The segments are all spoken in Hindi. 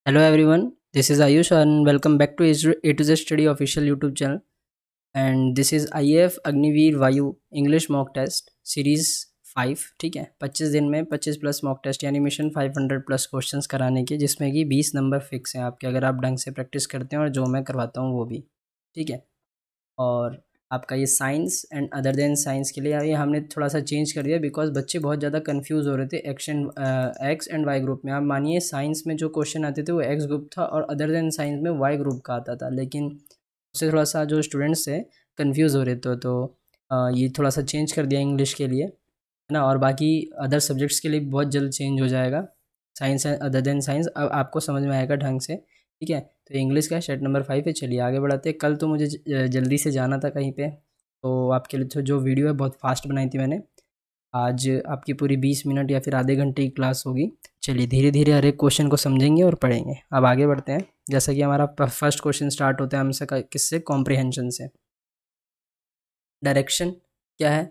Hello everyone, this is Ayush and welcome back to A to Z Study official YouTube channel. And this is IAF Agniveer वायु इंग्लिश मॉक टेस्ट सीरीज़ 5। ठीक है, 25 दिन में 25 प्लस मॉक टेस्ट यानी मिशन 500 प्लस क्वेश्चंस कराने के, जिसमें कि 20 नंबर फिक्स हैं आपके, अगर आप ढंग से प्रैक्टिस करते हैं और जो मैं करवाता हूँ वो भी। ठीक है, और आपका ये science and other than science के लिए ये हमने थोड़ा सा चेंज कर दिया बिकॉज बच्चे बहुत ज़्यादा कंफ्यूज हो रहे थे एक्स एंड वाई ग्रुप में। आप मानिए साइंस में जो क्वेश्चन आते थे वो एक्स ग्रुप था और अदर देन साइंस में वाई ग्रुप का आता था, लेकिन उससे थोड़ा सा जो स्टूडेंट्स थे कंफ्यूज हो रहे थे, तो ये थोड़ा सा चेंज कर दिया इंग्लिश के लिए, है ना। और बाकी अदर सब्जेक्ट्स के लिए बहुत जल्द चेंज हो जाएगा। Science and other than science अब आपको समझ में आएगा ढंग से। ठीक है, तो इंग्लिश का सेट नंबर 5 पे चलिए आगे बढ़ाते हैं। कल तो मुझे जल्दी से जाना था कहीं पे, तो आपके लिए तो जो वीडियो है बहुत फास्ट बनाई थी मैंने। आज आपकी पूरी 20 मिनट या फिर आधे घंटे की क्लास होगी। चलिए धीरे धीरे हर एक क्वेश्चन को समझेंगे और पढ़ेंगे। अब आगे बढ़ते हैं। जैसा कि हमारा फर्स्ट क्वेश्चन स्टार्ट होता है हमसे किससे, कॉम्प्रिहेंशन से। डायरेक्शन क्या है?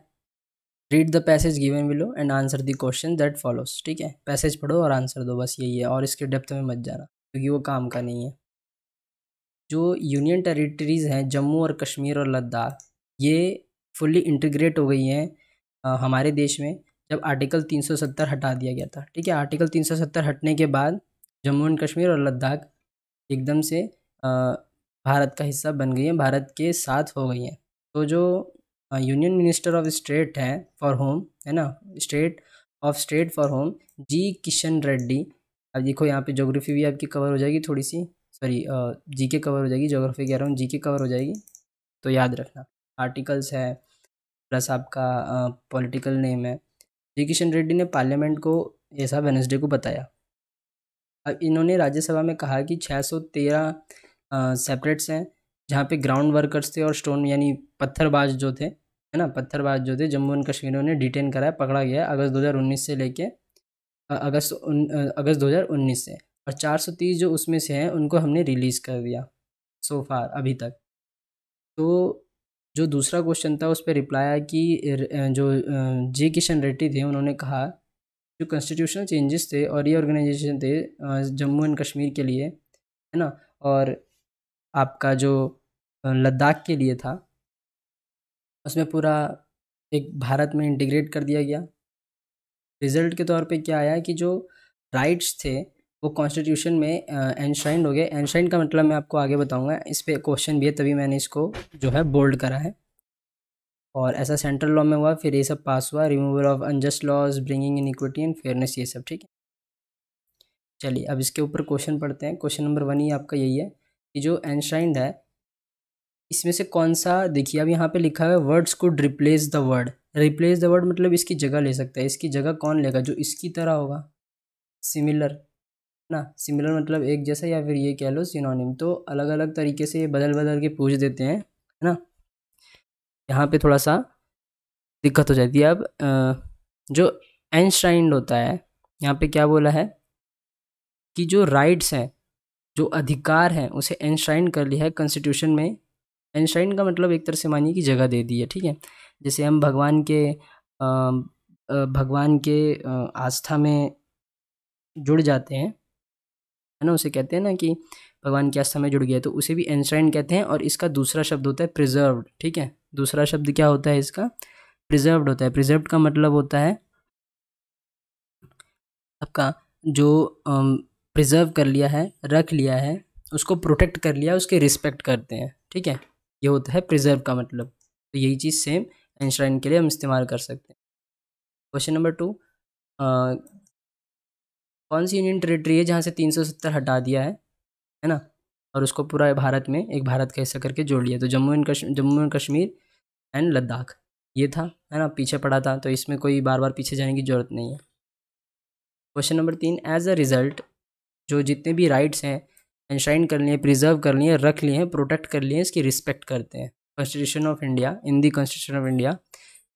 Read the passage given below and answer the question that follows. ठीक है, पैसेज पढ़ो और आंसर दो, बस यही है, और इसके डेप्थ में मत जाना क्योंकि वो काम का नहीं है। जो यूनियन टेरिटरीज़ हैं जम्मू और कश्मीर और लद्दाख, ये फुल्ली इंटीग्रेट हो गई हैं हमारे देश में जब आर्टिकल 370 हटा दिया गया था। ठीक है, आर्टिकल 370 हटने के बाद जम्मू एंड कश्मीर और लद्दाख एकदम से भारत का हिस्सा बन गई हैं, भारत के साथ हो गई हैं। तो जो यूनियन मिनिस्टर ऑफ स्टेट हैं फॉर होम, है ना, स्टेट फॉर होम, जी किशन रेड्डी। अब देखो यहाँ पे ज्योग्राफी भी आपकी कवर हो जाएगी थोड़ी सी, सॉरी जीके कवर हो जाएगी, ज्योग्राफी कह रहा हूँ, जीके कवर हो जाएगी, तो याद रखना। आर्टिकल्स है प्लस आपका पॉलिटिकल नेम है। जी किशन रेड्डी ने पार्लियामेंट को ऐसा वेडनेसडे को बताया। अब इन्होंने राज्यसभा में कहा कि 613 सेपरेट्स हैं जहाँ पे ग्राउंड वर्कर्स थे और स्टोन यानी पत्थरबाज जो थे, है ना, पत्थरबाज जो थे जम्मू एंड कश्मीर में डिटेन कराया, पकड़ा गया अगस्त 2019 से लेके अगस्त 2019 से, और 430 जो उसमें से हैं उनको हमने रिलीज़ कर दिया सो फार अभी तक। तो जो दूसरा क्वेश्चन था उस पर रिप्लाई आया कि जो जे किशन रेड्डी थे उन्होंने कहा जो कॉन्स्टिट्यूशनल चेंजेस थे और रीऑर्गेनाइजेशन थे जम्मू एंड कश्मीर के लिए, है ना, और आपका जो लद्दाख के लिए था, उसमें पूरा एक भारत में इंटीग्रेट कर दिया गया। रिजल्ट के तौर पे क्या आया कि जो राइट्स थे वो कॉन्स्टिट्यूशन में एनश्राइंड हो गए। एनश्राइंड का मतलब मैं आपको आगे बताऊंगा, इस पे क्वेश्चन भी है तभी मैंने इसको जो है बोल्ड करा है। और ऐसा सेंट्रल लॉ में हुआ, फिर ये सब पास हुआ, removal of unjust laws, bringing in equity and fairness, ये सब। ठीक है, चलिए अब इसके ऊपर क्वेश्चन पढ़ते हैं। क्वेश्चन नंबर 1 ही आपका यही है कि जो एनश्राइंड है इसमें से कौन सा, देखिए अब यहाँ पे लिखा है words could replace the word. Replace the word मतलब इसकी जगह ले सकता है। इसकी जगह कौन लेगा? जो इसकी तरह होगा, सिमिलर ना। सिमिलर मतलब एक जैसा, या फिर ये कह लो सिनोनिम। तो अलग अलग तरीके से ये बदल बदल के पूछ देते हैं, है ना। यहाँ पे थोड़ा सा दिक्कत हो जाती है। अब जो एनश्राइंड होता है, यहाँ पे क्या बोला है कि जो राइट्स हैं, जो अधिकार हैं, उसे एनश्राइंड कर लिया है कॉन्स्टिट्यूशन में। एनश्राइंड का मतलब एक तरह से मानिए कि जगह दे दी है। ठीक है, जैसे हम भगवान के आस्था में जुड़ जाते हैं, है ना, उसे कहते हैं ना कि भगवान की आस्था में जुड़ गया, तो उसे भी एनश्राइंड कहते हैं। और इसका दूसरा शब्द होता है प्रिजर्व्ड। ठीक है, दूसरा शब्द क्या होता है इसका? प्रिजर्व्ड होता है। प्रिजर्व्ड का मतलब होता है आपका जो प्रिजर्व कर लिया है, रख लिया है, उसको प्रोटेक्ट कर लिया, उसके रिस्पेक्ट करते हैं। ठीक है, ये होता है प्रिजर्व का मतलब। तो यही चीज़ सेम एनश्राइन के लिए हम इस्तेमाल कर सकते हैं। क्वेश्चन नंबर 2, कौन सी यूनियन टेरिटरी है जहाँ से 370 हटा दिया है ना, और उसको पूरा भारत में एक भारत का हिस्सा करके जोड़ लिया? तो जम्मू एंड कश्मीर एंड लद्दाख ये था, है ना, पीछे पड़ा था, तो इसमें कोई बार बार पीछे जाने की ज़रूरत नहीं है। Question number 3, as a result जो जितने भी राइट्स हैं एनश्राइन कर लिए, प्रिजर्व कर लिए, रख लिए हैं, प्रोटेक्ट कर लिए, इसकी रिस्पेक्ट करते हैं। Constitution of India, in the constitution of India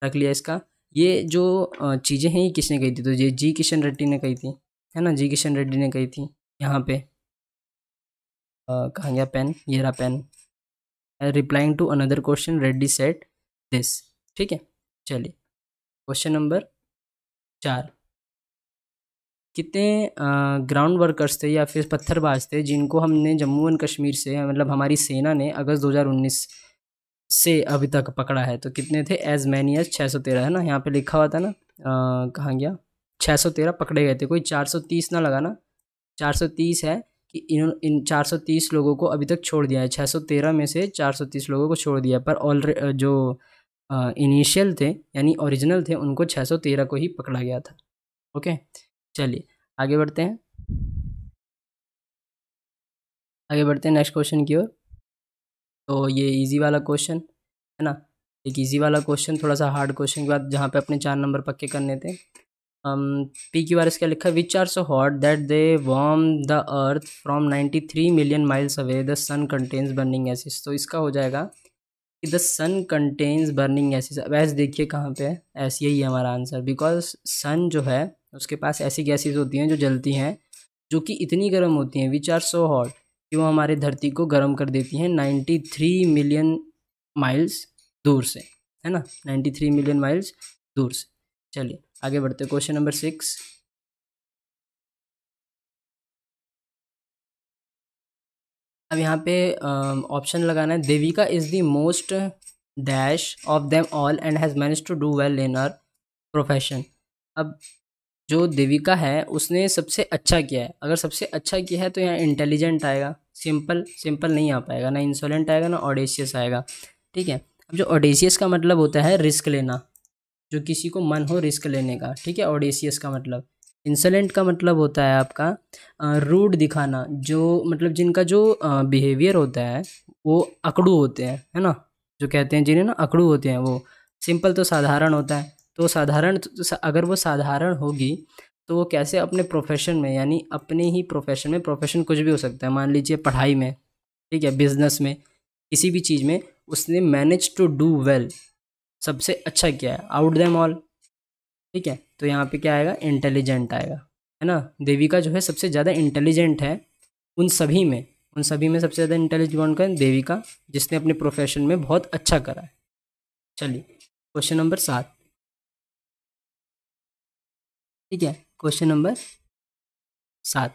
रख लिया इसका। ये जो चीज़ें हैं ये किसने कही थी? तो ये जी किशन रेड्डी ने कही थी, है ना, जी किशन रेड्डी ने कही थी। यहाँ पे कहाँ गया पेन? ये रहा pen. Replying to another question ready set this. ठीक है, चलिए क्वेश्चन नंबर 4, कितने ग्राउंड वर्कर्स थे या फिर पत्थरबाज थे जिनको हमने जम्मू एंड कश्मीर से, मतलब हमारी सेना ने अगस्त 2019 से अभी तक पकड़ा है? तो कितने थे? एज मैनी एज 613 है ना, यहाँ पे लिखा हुआ था ना, कहाँ गया? 613 पकड़े गए थे। कोई 430 ना लगा ना, 430 है कि इन 430 लोगों को अभी तक छोड़ दिया है। 613 में से 430 लोगों को छोड़ दिया, पर ऑलरेडी जो इनिशियल थे यानी ओरिजिनल थे उनको 613 को ही पकड़ा गया था। ओके, चलिए आगे बढ़ते हैं, आगे बढ़ते हैं नेक्स्ट क्वेश्चन की ओर। तो ये इजी वाला क्वेश्चन है ना, एक इजी वाला क्वेश्चन, थोड़ा सा हार्ड क्वेश्चन के बाद जहाँ पे अपने 4 नंबर पक्के करने थे। पी क्यू आर एस क्या लिखा है? Which are so hot that they warm the earth from 93 million miles away, the sun contains burning acids. तो इसका हो जाएगा कि the sun contains burning acids. अब ऐसे देखिए कहाँ पे है, ऐसे यही है हमारा आंसर, बिकॉज सन जो है उसके पास ऐसी गैसेज होती हैं जो जलती हैं, जो कि इतनी गर्म होती हैं, विच आर सो हॉट, कि वो हमारे धरती को गर्म कर देती हैं 93 मिलियन माइल्स दूर से, है ना, 93 मिलियन माइल्स दूर से। चलिए आगे बढ़ते, क्वेश्चन नंबर 6। अब यहाँ पे ऑप्शन लगाना है। Devika is the most dash of them all and has manage to do well in our profession. अब जो देविका है उसने सबसे अच्छा किया है, अगर सबसे अच्छा किया है तो यहाँ इंटेलिजेंट आएगा, सिंपल सिंपल नहीं आ पाएगा, ना इंसोलेंट आएगा ना ऑडेशियस आएगा, ठीक है। अब जो ऑडेशियस का मतलब होता है रिस्क लेना, जो किसी को मन हो रिस्क लेने का, ठीक है, ऑडेशियस का मतलब। इंसोलेंट का मतलब होता है आपका रूड दिखाना, जो मतलब जिनका जो बिहेवियर होता है वो अकड़ू होते हैं, है ना, जो कहते हैं जिन्हें ना अकड़ू होते हैं वो। सिंपल तो साधारण होता है, तो साधारण अगर वो साधारण होगी तो वो कैसे अपने प्रोफेशन में, यानी अपने ही प्रोफेशन में, प्रोफेशन कुछ भी हो सकता है, मान लीजिए पढ़ाई में, ठीक है, बिजनेस में, किसी भी चीज़ में उसने मैनेज टू डू वेल, सबसे अच्छा किया है, आउट देम ऑल, ठीक है। तो यहाँ पे क्या आएगा? इंटेलिजेंट आएगा, है ना। देविका जो है सबसे ज़्यादा इंटेलिजेंट है उन सभी में, उन सभी में सबसे ज़्यादा इंटेलिजेंट कौन है? देविका, जिसने अपने प्रोफेशन में बहुत अच्छा करा है। चलिए क्वेश्चन नंबर 7, ठीक है, question number 7।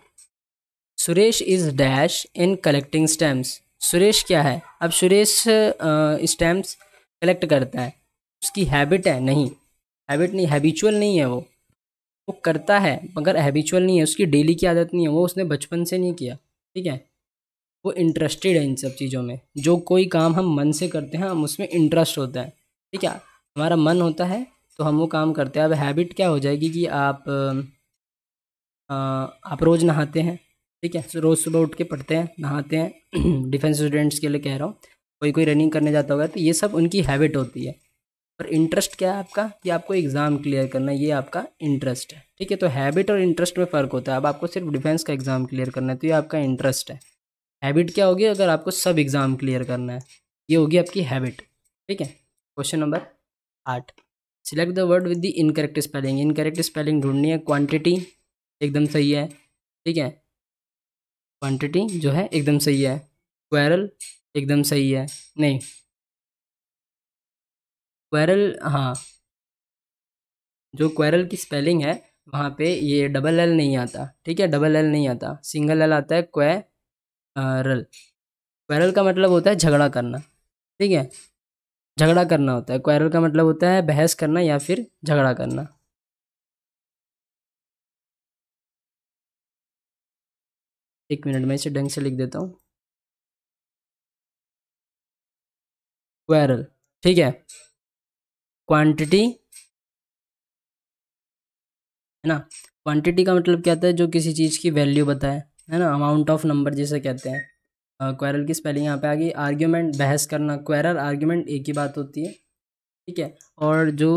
Suresh is dash in collecting stamps. Suresh क्या है? अब सुरेश स्टैम्प्स कलेक्ट करता है, उसकी हैबिट है? नहीं, हैबिट नहीं, हैबिचुअल नहीं है वो करता है मगर हैबिचुअल नहीं है, उसकी डेली की आदत नहीं है, वो उसने बचपन से नहीं किया, ठीक है। वो इंटरेस्टेड है इन सब चीज़ों में, जो कोई काम हम मन से करते हैं हम उसमें इंटरेस्ट होता है, ठीक है, हमारा मन होता है तो हम वो काम करते हैं। अब हैबिट क्या हो जाएगी कि आप रोज़ नहाते हैं, ठीक है, रोज़ सुबह उठ के पढ़ते हैं, नहाते हैं डिफेंस स्टूडेंट्स के लिए कह रहा हूँ, कोई कोई रनिंग करने जाता होगा, तो ये सब उनकी हैबिट होती है। और इंटरेस्ट क्या है आपका? कि आपको एग्ज़ाम क्लियर करना है, ये आपका इंटरेस्ट है, ठीक है। तो हैबिट और इंटरेस्ट में फ़र्क होता है। अब आपको सिर्फ डिफेंस का एग्ज़ाम क्लियर करना है तो ये आपका इंटरेस्ट है। हैबिट क्या होगी? अगर आपको सब एग्ज़ाम क्लियर करना है, ये होगी आपकी हैबिट, ठीक है। Question number 8। Select the word with the incorrect spelling. Incorrect spelling ढूंढनी है। क्वांटिटी एकदम सही है, ठीक है, क्वांटिटी जो है एकदम सही है। क्वेरल एकदम सही है, नहीं, क्वेरल, हाँ, जो क्वेरल की स्पेलिंग है वहाँ पे ये डबल एल नहीं आता, ठीक है, डबल एल नहीं आता, सिंगल एल आता है, क्वेरल। क्वेरल का मतलब होता है झगड़ा करना, ठीक है, झगड़ा करना होता है। क्वेरल का मतलब होता है बहस करना या फिर झगड़ा करना। एक मिनट में इसे ढंग से लिख देता हूँ, क्वेरल, ठीक है। क्वांटिटी है ना, क्वांटिटी का मतलब क्या होता है? जो किसी चीज़ की वैल्यू बताए, है ना, अमाउंट ऑफ नंबर जिसे कहते हैं। क्वेरल की स्पेलिंग यहाँ पे आ गई। आर्ग्यूमेंट बहस करना, क्वेरल आर्ग्यूमेंट एक ही बात होती है, ठीक है। और जो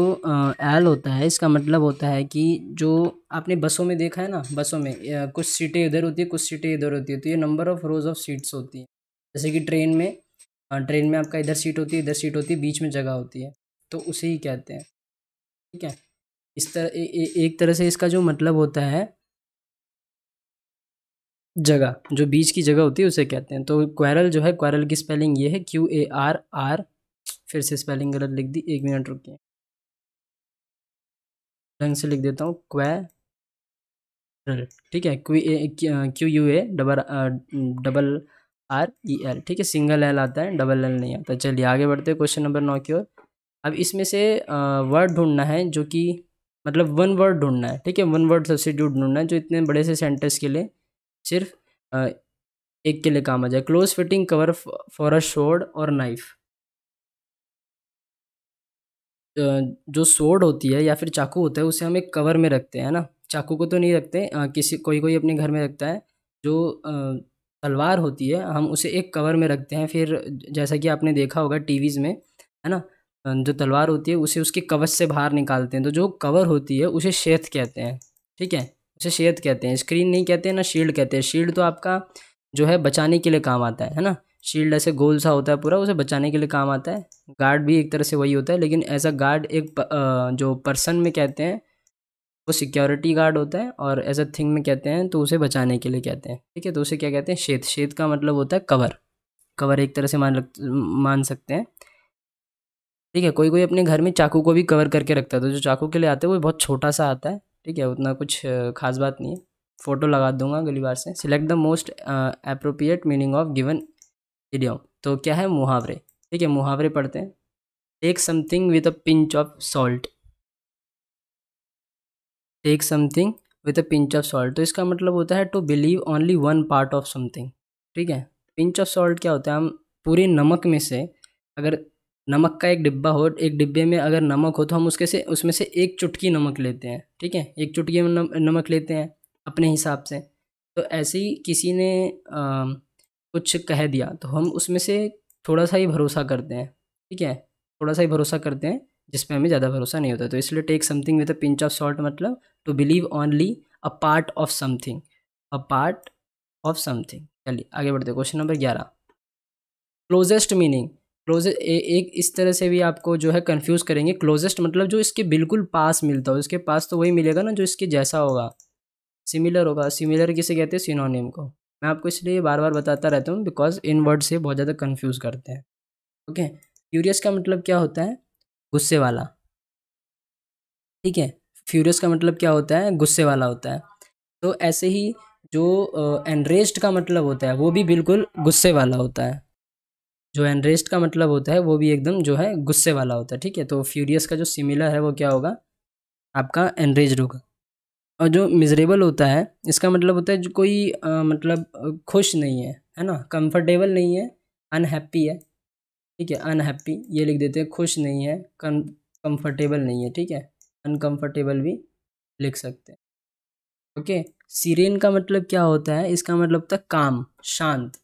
एल होता है इसका मतलब होता है कि जो आपने बसों में देखा है ना, बसों में कुछ सीटें इधर होती है कुछ सीटें इधर होती है, तो ये number of rose of seats होती है। जैसे कि ट्रेन में आपका इधर सीट होती है इधर सीट होती है, बीच में जगह होती है, तो उसे ही कहते हैं, ठीक है। इस तरह एक तरह से इसका जो मतलब होता है जगह, जो बीच की जगह होती है उसे कहते हैं। तो क्वेरल जो है, क्वेरल की स्पेलिंग ये है QARR। फिर से स्पेलिंग गलत लिख दी, एक मिनट रुकिए, ढंग से लिख देता हूँ, ठीक है, QUA डबल REL, ठीक है, सिंगल एल आता है, डबल एल नहीं आता। चलिए आगे बढ़ते हैं क्वेश्चन नंबर 9 की ओर। अब इसमें से वर्ड ढूंढना है जो कि मतलब वन वर्ड ढूंढना है, ठीक है, वन वर्ड सब्स्टिट्यूट ढूंढना है जो इतने बड़े से सेंटेंस के लिए सिर्फ एक के लिए काम आ जाए। Close fitting cover for a shard और नाइफ। जो सोर्ड होती है या फिर चाकू होता है उसे हम एक कवर में रखते हैं ना, चाकू को तो नहीं रखते, किसी कोई कोई अपने घर में रखता है। जो तलवार होती है हम उसे एक कवर में रखते हैं, फिर जैसा कि आपने देखा होगा टीवीज़ में, है ना, जो तलवार होती है उसे उसके कवच से बाहर निकालते हैं, तो जो कवर होती है उसे शेथ कहते हैं, ठीक है, उसे शेथ कहते हैं, स्क्रीन नहीं कहते हैं ना शील्ड कहते हैं। शील्ड तो आपका जो है बचाने के लिए काम आता है ना, शील्ड ऐसे गोल सा होता है पूरा, उसे बचाने के लिए काम आता है। गार्ड भी एक तरह से वही होता है, लेकिन एज अ गार्ड एक जो पर्सन में कहते हैं वो सिक्योरिटी गार्ड होता है, और एज अ थिंग में कहते हैं तो उसे बचाने के लिए कहते हैं, ठीक है। तो उसे क्या कहते हैं, शेत। शेत का मतलब होता है कवर। कवर एक तरह से मान सकते हैं, ठीक है। कोई कोई अपने घर में चाकू को भी कवर करके रखता है, तो जो चाकू के लिए आता है वो बहुत छोटा सा आता है, ठीक है, उतना कुछ खास बात नहीं है। फ़ोटो लगा दूंगा अगली बार से। Select the most appropriate meaning of given idiom. तो क्या है, मुहावरे, ठीक है, मुहावरे पढ़ते हैं। Take something with a pinch of salt. Take something with a pinch of salt, तो इसका मतलब होता है to believe only one part of something, ठीक है। पिंच ऑफ सॉल्ट क्या होता है, हम पूरे नमक में से, अगर नमक का एक डिब्बा हो, एक डिब्बे में अगर नमक हो तो हम उसमें से एक चुटकी नमक लेते हैं, ठीक है, एक चुटकी नमक लेते हैं अपने हिसाब से। तो ऐसे ही किसी ने कुछ कह दिया तो हम उसमें से थोड़ा सा ही भरोसा करते हैं, ठीक है, थोड़ा सा ही भरोसा करते हैं जिस पे हमें ज़्यादा भरोसा नहीं होता। तो इसलिए take something with a pinch of salt मतलब to believe only a part of something, a part of something. चलिए आगे बढ़ते हैं, क्वेश्चन नंबर 11। Closest meaning. एक इस तरह से भी आपको जो है कंफ्यूज करेंगे। क्लोजेस्ट मतलब जो इसके बिल्कुल पास मिलता हो, इसके पास तो वही मिलेगा ना जो इसके जैसा होगा, सिमिलर होगा। सिमिलर किसे कहते हैं, सिनोनिम को। मैं आपको इसलिए बार बार बताता रहता हूँ बिकॉज इन वर्ड से बहुत ज़्यादा कंफ्यूज करते हैं। ओके, फ्यूरियस का मतलब क्या होता है, गुस्से वाला, ठीक है। फ्यूरियस का मतलब क्या होता है, गुस्से वाला होता है। तो ऐसे ही जो एनरेस्ड का मतलब होता है वो भी बिल्कुल गुस्से वाला होता है। जो एनरेस्ड का मतलब होता है वो भी एकदम जो है गुस्से वाला होता है, ठीक है। तो फ्यूरियस का जो सिमिलर है वो क्या होगा, आपका एनरेज्ड होगा। और जो मिजरेबल होता है इसका मतलब होता है जो कोई मतलब खुश नहीं है ना, कंफर्टेबल नहीं है, अनहैप्पी है, ठीक है, अनहैप्पी ये लिख देते हैं। खुश नहीं है, कंफर्टेबल नहीं है, ठीक है, अनकंफर्टेबल भी लिख सकते हैं। ओके, सीरेन का मतलब क्या होता है, इसका मतलब होता है काम, शांत,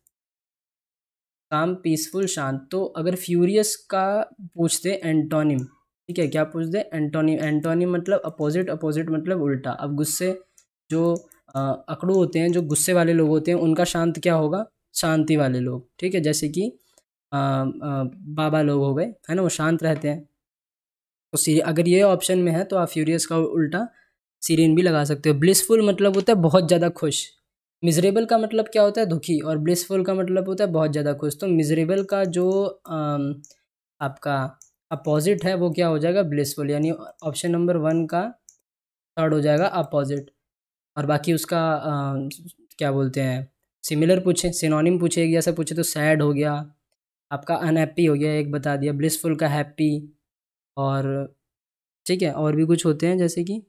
काम, पीसफुल, शांत। तो अगर फ्यूरियस का पूछते एंटोनिम, ठीक है, क्या पूछते, एंटोनिम। एंटोनिम मतलब अपोजिट, अपोजिट मतलब उल्टा। अब गुस्से जो अकड़ू होते हैं, जो गुस्से वाले लोग होते हैं उनका शांत क्या होगा, शांति वाले लोग, ठीक है। जैसे कि बाबा लोग हो गए, है ना, वो शांत रहते हैं। तो अगर ये ऑप्शन में है तो आप फ्यूरियस का उल्टा सीरेन भी लगा सकते हो। ब्लिसफुल मतलब होता है बहुत ज़्यादा खुश। मिजरेबल का मतलब क्या होता है, दुखी, और ब्लिसफुल का मतलब होता है बहुत ज़्यादा खुश। तो मिजरेबल का जो आपका अपोजिट है वो क्या हो जाएगा, ब्लिसफुल, यानी ऑप्शन नंबर 1 का थर्ड हो जाएगा अपोजिट। और बाकी उसका क्या बोलते हैं, सिमिलर पूछे, सिनोनिम पूछे, एक जैसा पूछे तो सैड हो गया आपका, अनहैप्पी हो गया, एक बता दिया, ब्लिसफुल का हैप्पी, और ठीक है, और भी कुछ होते हैं जैसे कि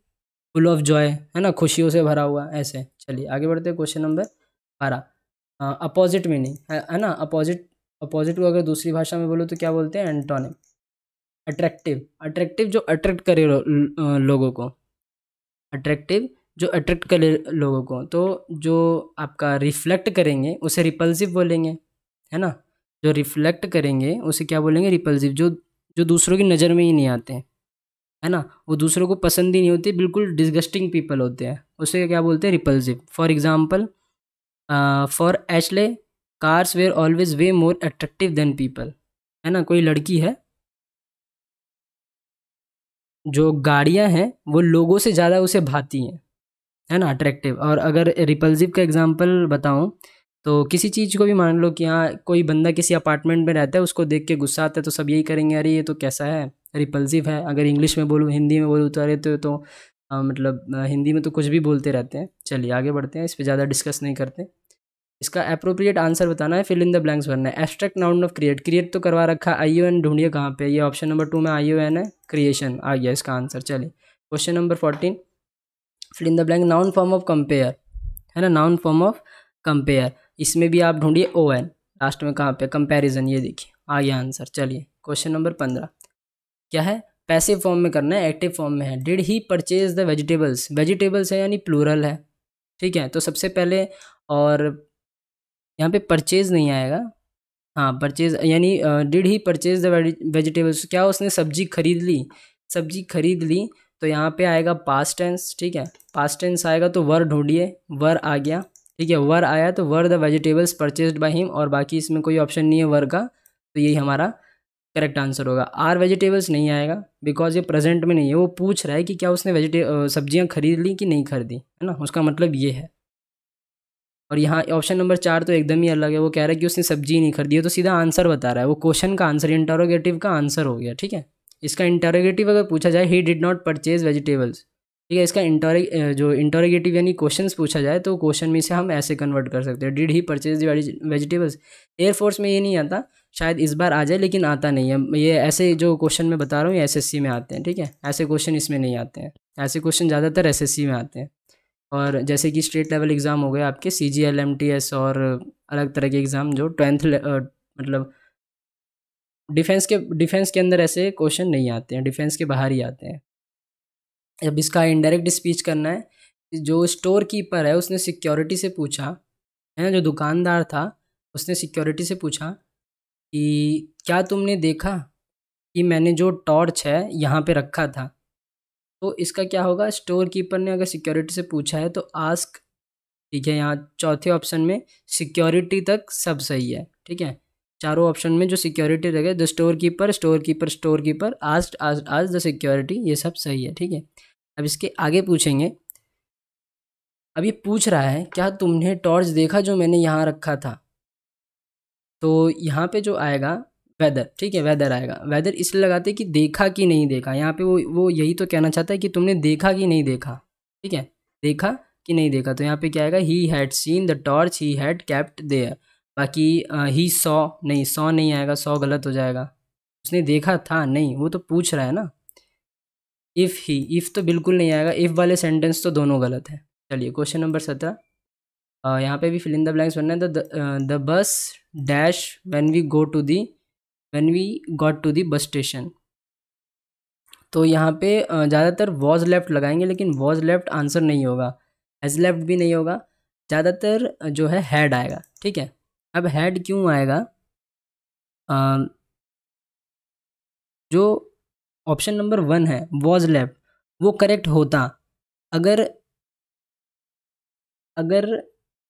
फुल ऑफ जॉय, है ना, खुशियों से भरा हुआ, ऐसे। चलिए आगे बढ़ते हैं, क्वेश्चन नंबर 12। अपोजिट मीनिंग है ना, अपोजिट, अपोजिट को अगर दूसरी भाषा में बोलो तो क्या बोलते हैं, एंटोनिम। अट्रैक्टिव, अट्रैक्टिव जो अट्रैक्ट करे लोगों को, अट्रैक्टिव जो अट्रैक्ट करे लोगों को। तो जो आपका रिफ्लेक्ट करेंगे उसे रिपल्सिव बोलेंगे, है ना, जो रिफ्लेक्ट करेंगे उसे क्या बोलेंगे, रिपल्सिव। जो जो दूसरों की नज़र में ही नहीं आते हैं, है ना, वो दूसरों को पसंद ही नहीं होती, बिल्कुल डिस्गस्टिंग पीपल होते हैं, उसे क्या बोलते हैं, repulsive. For example, for Ashley cars were always way more attractive than people, है ना, कोई लड़की है, जो गाड़ियां हैं वो लोगों से ज़्यादा उसे भाती हैं, है ना, अट्रैक्टिव। और अगर रिपल्सिव का एग्जांपल बताऊं तो किसी चीज़ को भी मान लो कि हाँ कोई बंदा किसी अपार्टमेंट में रहता है, उसको देख के गुस्सा आता है तो सब यही करेंगे, अरे ये तो कैसा है, रिपल्सिव है। अगर इंग्लिश में बोलूँ, हिंदी में बोलूँ तो अरे तो मतलब हिंदी में तो कुछ भी बोलते रहते हैं। चलिए आगे बढ़ते हैं, इस पर ज़्यादा डिस्कस नहीं करते। इसका अप्रोप्रिएट आंसर बताना है, फिल इन द ब्लैंक्स भरना है। Abstract noun of create, create तो करवा रखा, आई ओ एन ढूंढिए कहाँ पे, ये ऑप्शन नंबर 2 में आई ओ एन है, क्रिएशन आ गया इसका आंसर। चलिए question number 14, fill in the blank, noun form of compare है ना, नाउन फॉर्म ऑफ कंपेयर, इसमें भी आप ढूंढिए ओ एन लास्ट में कहाँ पे, कंपैरिजन, ये देखिए आ गया आंसर। चलिए क्वेश्चन नंबर 15 क्या है, पैसिव फॉर्म में करना है, एक्टिव फॉर्म में है। Did he purchase the vegetables, vegetables है यानी प्लूरल है, ठीक है। तो सबसे पहले, और यहाँ पे परचेज नहीं आएगा, हाँ परचेज यानी did he purchase the vegetables, क्या उसने सब्जी खरीद ली, सब्जी खरीद ली, तो यहाँ पे आएगा पास्ट टेंस, ठीक है। पास्ट टेंस आएगा तो वर ढूंढिए, वर आ गया, ठीक है। वर आया तो were the vegetables purchased by him, और बाकी इसमें कोई ऑप्शन नहीं है वर का, तो यही हमारा करेक्ट आंसर होगा। आर वेजिटेबल्स नहीं आएगा बिकॉज ये प्रेजेंट में नहीं है, वो पूछ रहा है कि क्या उसने सब्जियां खरीद ली कि नहीं खरीदी, है ना, उसका मतलब ये है। और यहाँ ऑप्शन नंबर 4 तो एकदम ही अलग है, वो कह रहा है कि उसने सब्जी नहीं खरीदी है, तो सीधा आंसर बता रहा है, वो क्वेश्चन का आंसर, इंटरोगेटिव का आंसर हो गया, ठीक है। इसका इंटरोगेटिव अगर पूछा जाए, he did not purchase vegetables, ठीक है, इसका जो इंटरोगेटिव यानी क्वेश्चंस पूछा जाए तो क्वेश्चन में से हम ऐसे कन्वर्ट कर सकते हैं, did he purchase vegetables. Air force में ये नहीं आता, शायद इस बार आ जाए, लेकिन आता नहीं है ये, ऐसे जो क्वेश्चन मैं बता रहा हूँ ये एसएससी में आते हैं, ठीक है, ऐसे क्वेश्चन इसमें नहीं आते हैं, ऐसे क्वेश्चन ज़्यादातर एसएससी में आते हैं। और जैसे कि स्टेट लेवल एग्ज़ाम हो गए आपके CGL MTS और अलग तरह के एग्ज़ाम जो 12th मतलब डिफेंस के अंदर ऐसे क्वेश्चन नहीं आते हैं, डिफेंस के बाहर ही आते हैं। अब इसका इनडायरेक्ट स्पीच करना है, जो स्टोर कीपर है उसने सिक्योरिटी से पूछा, है ना, जो दुकानदार था उसने सिक्योरिटी से पूछा कि क्या तुमने देखा कि मैंने जो टॉर्च है यहाँ पे रखा था। तो इसका क्या होगा, स्टोर कीपर ने अगर सिक्योरिटी से पूछा है तो आस्क, ठीक है। यहाँ चौथे ऑप्शन में सिक्योरिटी तक सब सही है, ठीक है। चारों ऑप्शन में जो सिक्योरिटी रहे, the store keeper, store keeper, store keeper, asked, आज द सिक्योरिटी, ये सब सही है, ठीक है। अब इसके आगे पूछेंगे, अब ये पूछ रहा है क्या तुमने टॉर्च देखा जो मैंने यहाँ रखा था, तो यहाँ पे जो आएगा वेदर, ठीक है, वेदर आएगा। वेदर इसलिए लगाते कि देखा कि नहीं देखा, यहाँ पे वो यही तो कहना चाहता है कि तुमने देखा कि नहीं देखा, ठीक है, देखा कि नहीं देखा। तो यहाँ पे क्या आएगा, he had seen the torch he had kept there. बाकी ही सॉ नहीं आएगा, सॉ गलत हो जाएगा, उसने देखा था नहीं, वो तो पूछ रहा है ना। इफ़ तो बिल्कुल नहीं आएगा, इफ़ वाले सेंटेंस तो दोनों गलत है। चलिए क्वेश्चन नंबर 17, यहाँ पे भी फिल इन द ब्लैंक्स बनना है। The bus dash when we got to the bus station. तो यहाँ पे ज़्यादातर वॉज लेफ्ट लगाएंगे, लेकिन वॉज लेफ्ट आंसर नहीं होगा, हैज़ लेफ्ट भी नहीं होगा, ज़्यादातर जो है हैड आएगा, ठीक है। अब हैड क्यों आएगा, जो ऑप्शन नंबर 1 है वॉज लेफ्ट, वो करेक्ट होता अगर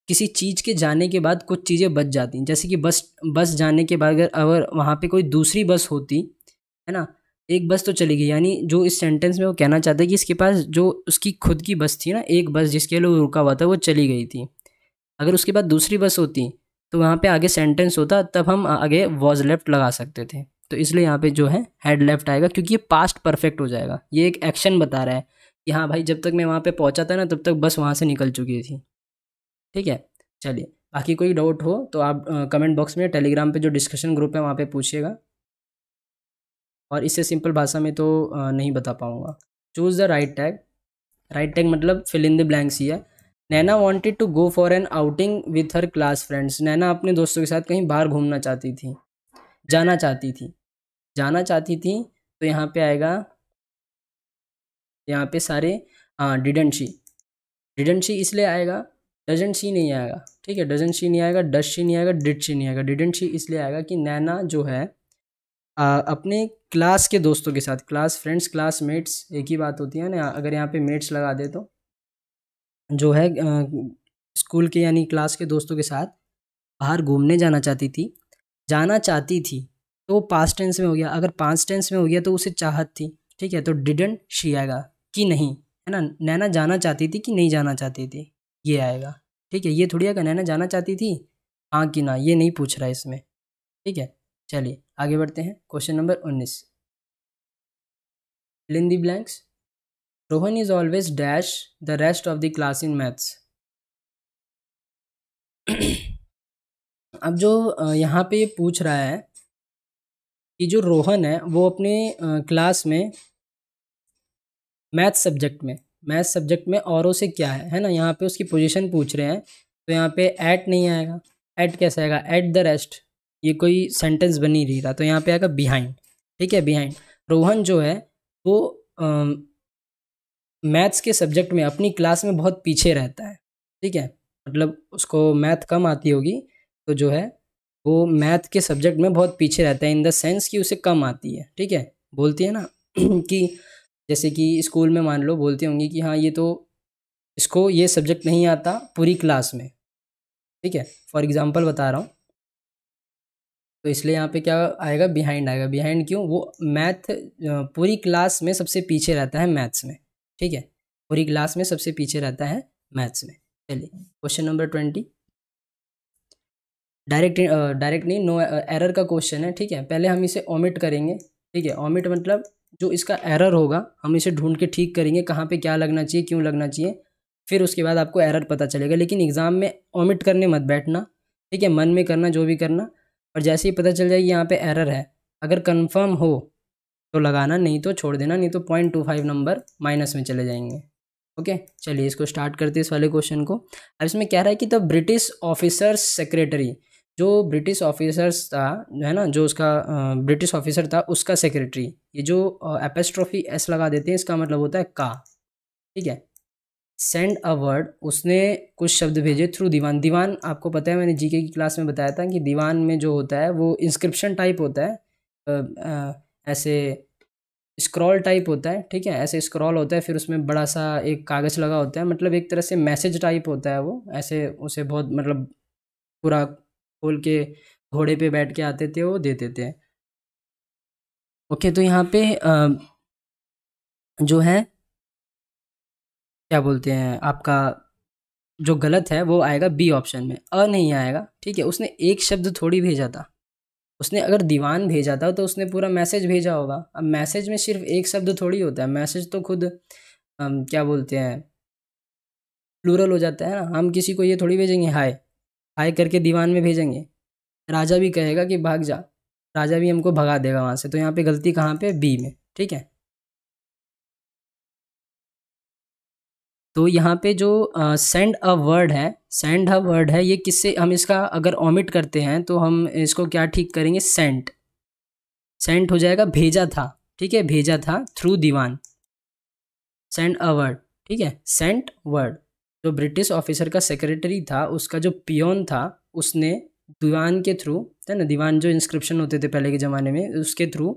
किसी चीज़ के जाने के बाद कुछ चीज़ें बच जाती, जैसे कि बस जाने के बाद अगर वहाँ पे कोई दूसरी बस होती, है ना, एक बस तो चली गई, यानी जो इस सेंटेंस में वो कहना चाहता है कि इसके पास जो उसकी खुद की बस थी ना, एक बस जिसके लिए वो रुका हुआ था वो चली गई थी, अगर उसके बाद दूसरी बस होती तो वहाँ पे आगे सेंटेंस होता, तब हम आगे वॉज लेफ्ट लगा सकते थे। तो इसलिए यहाँ पे जो है हैड लेफ्ट आएगा, क्योंकि ये पास्ट परफेक्ट हो जाएगा, ये एक एक्शन बता रहा है कि हाँ भाई जब तक मैं वहाँ पे पहुँचा था ना तब तक बस वहाँ से निकल चुकी थी, ठीक है। चलिए बाकी कोई डाउट हो तो आप कमेंट बॉक्स में, टेलीग्राम पे जो डिस्कशन ग्रुप है वहाँ पे पूछिएगा, और इससे सिंपल भाषा में तो नहीं बता पाऊँगा। चूज़ द राइट टैग मतलब फिल इन द ब्लैंक्स ही है। Naina wanted to go for an outing with her class friends, Naina अपने दोस्तों के साथ कहीं बाहर घूमना चाहती थी, जाना चाहती थी, तो यहाँ पे आएगा, यहाँ पे सारे डिडंट शी इसलिए आएगा, डजंट शी नहीं आएगा, ठीक है, डजंट शी नहीं आएगा, डज शी नहीं आएगा, डिड शी नहीं आएगा, डिडंट शी इसलिए आएगा कि नैना जो है अपने क्लास के दोस्तों के साथ, क्लास फ्रेंड्स, क्लासमेट्स एक ही बात होती है ना, अगर यहाँ पे मेट्स लगा दे तो जो है स्कूल के यानी क्लास के दोस्तों के साथ बाहर घूमने जाना चाहती थी, तो पास्ट टेंस में हो गया, अगर पास्ट टेंस में हो गया तो उसे चाहत थी, ठीक है, तो डिडंट शी आएगा कि नहीं, है ना, नैना जाना चाहती थी कि नहीं जाना चाहती थी, ये आएगा, ठीक है। ये थोड़ी आएगा नैना जाना चाहती थी हाँ कि ना, ये नहीं पूछ रहा है इसमें, ठीक है। चलिए आगे बढ़ते हैं, question number 19, fill in the blanks, Rohan is always dash the rest of the class in maths. अब जो यहाँ पे ये पूछ रहा है कि जो रोहन है वो अपने क्लास में मैथ सब्जेक्ट में औरों से क्या है ना, यहाँ पे उसकी पोजीशन पूछ रहे हैं। तो यहाँ पे एट नहीं आएगा, एट कैसे आएगा, एट द रेस्ट, ये कोई सेंटेंस बन ही नहीं रहा, तो यहाँ पे आएगा बिहाइंड। ठीक है, बिहाइंड। रोहन जो है वो मैथ्स के सब्जेक्ट में अपनी क्लास में बहुत पीछे रहता है। ठीक है, मतलब उसको मैथ कम आती होगी, तो जो है वो मैथ के सब्जेक्ट में बहुत पीछे रहता है, इन द सेंस कि उसे कम आती है। ठीक है, बोलती है ना कि जैसे कि स्कूल में मान लो बोलती होंगी कि हाँ ये तो इसको ये सब्जेक्ट नहीं आता पूरी क्लास में। ठीक है, फॉर एग्जांपल बता रहा हूँ, तो इसलिए यहाँ पे क्या आएगा, बिहाइंड आएगा। बिहाइंड क्यों, वो मैथ पूरी क्लास में सबसे पीछे रहता है मैथ्स में। ठीक है, पूरी क्लास में सबसे पीछे रहता है मैथ्स में। चलिए क्वेश्चन नंबर 20, डायरेक्ट नहीं, नो एरर का क्वेश्चन है। ठीक है, पहले हम इसे ओमिट करेंगे। ठीक है, ओमिट मतलब जो इसका एरर होगा हम इसे ढूंढ के ठीक करेंगे, कहाँ पे क्या लगना चाहिए, क्यों लगना चाहिए, फिर उसके बाद आपको एरर पता चलेगा। लेकिन एग्ज़ाम में ओमिट करने मत बैठना। ठीक है, मन में करना जो भी करना, और जैसे ही पता चल जाएगी यहाँ पे एरर है, अगर कंफर्म हो तो लगाना, नहीं तो छोड़ देना, नहीं तो 0.25 नंबर माइनस में चले जाएंगे। ओके, चलिए इसको स्टार्ट करते हैं इस वाले क्वेश्चन को। अब इसमें कह रहा है कि द ब्रिटिश ऑफिसर्स सेक्रेटरी, जो ब्रिटिश ऑफिसर्स था है ना, जो उसका ब्रिटिश ऑफिसर था उसका सेक्रेटरी, ये जो एपेस्ट्रोफी एस लगा देते हैं इसका मतलब होता है का। ठीक है, सेंड अ वर्ड, उसने कुछ शब्द भेजे थ्रू दीवान। दीवान आपको पता है, मैंने जीके की क्लास में बताया था कि दीवान में जो होता है वो इंस्क्रिप्शन टाइप होता है, ऐसे स्क्रॉल टाइप होता है। ठीक है, ऐसे स्क्रॉल होता है, फिर उसमें बड़ा सा एक कागज़ लगा होता है, मतलब एक तरह से मैसेज टाइप होता है वो। ऐसे उसे बहुत मतलब पूरा खोल के घोड़े पे बैठ के आते थे वो देते थे। ओके, तो यहाँ पे जो है क्या बोलते हैं, आपका जो गलत है वो आएगा बी ऑप्शन में, अ नहीं आएगा। ठीक है, उसने एक शब्द थोड़ी भेजा था, उसने अगर दीवान भेजा था तो उसने पूरा मैसेज भेजा होगा। अब मैसेज में सिर्फ एक शब्द थोड़ी होता है, मैसेज तो खुद क्या बोलते हैं प्लूरल हो जाता है ना। हम किसी को ये थोड़ी भेजेंगे हाय हाय करके दीवान में भेजेंगे, राजा भी कहेगा कि भाग जा, राजा भी हमको भगा देगा वहाँ से। तो यहाँ पे गलती कहाँ पे, बी में। ठीक है, तो यहाँ पे जो सेंड अ वर्ड है, सेंड अ वर्ड है, ये किससे हम इसका अगर ओमिट करते हैं तो हम इसको क्या ठीक करेंगे, सेंट। सेंट हो जाएगा भेजा था। ठीक है, भेजा था थ्रू दीवान, सेंड अ वर्ड। ठीक है, सेंट वर्ड, जो ब्रिटिश ऑफिसर का सेक्रेटरी था उसका जो पियोन था उसने दीवान के थ्रू, है ना, दीवान जो इंस्क्रिप्शन होते थे पहले के ज़माने में, उसके थ्रू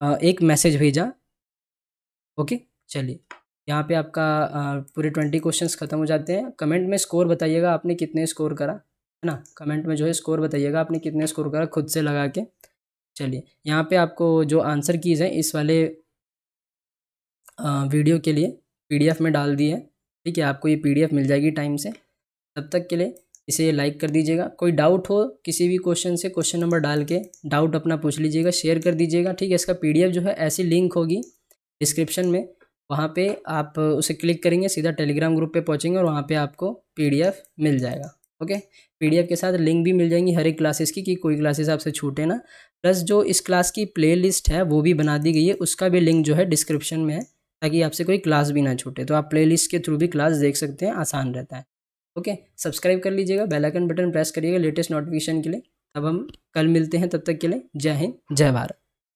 एक मैसेज भेजा। ओके, चलिए यहाँ पे आपका पूरे 20 क्वेश्चंस खत्म हो जाते हैं। कमेंट में स्कोर बताइएगा आपने कितने स्कोर करा, है ना, कमेंट में जो है स्कोर बताइएगा आपने कितने स्कोर करा खुद से लगा के। चलिए यहाँ पे आपको जो आंसर कीज़ हैं इस वाले वीडियो के लिए पीडीएफ में डाल दी है। ठीक है, आपको ये पीडीएफ मिल जाएगी टाइम से। तब तक के लिए इसे लाइक कर दीजिएगा। कोई डाउट हो किसी भी क्वेश्चन से, क्वेश्चन नंबर डाल के डाउट अपना पूछ लीजिएगा, शेयर कर दीजिएगा। ठीक है, इसका पीडीएफ जो है ऐसी लिंक होगी डिस्क्रिप्शन में, वहाँ पे आप उसे क्लिक करेंगे सीधा टेलीग्राम ग्रुप पे पहुँचेंगे और वहाँ पे आपको पीडीएफ मिल जाएगा। ओके, पीडीएफ के साथ लिंक भी मिल जाएंगी हर एक क्लासेस की, कि कोई क्लासेस आपसे छूटे ना। प्लस जो इस क्लास की प्लेलिस्ट है वो भी बना दी गई है, उसका भी लिंक जो है डिस्क्रिप्शन में है, ताकि आपसे कोई क्लास भी ना छूटे। तो आप प्लेलिस्ट के थ्रू भी क्लास देख सकते हैं, आसान रहता है। ओके, सब्सक्राइब कर लीजिएगा, बेल आइकन बटन प्रेस करिएगा लेटेस्ट नोटिफिकेशन के लिए। अब हम कल मिलते हैं, तब तक के लिए जय हिंद जय भारत।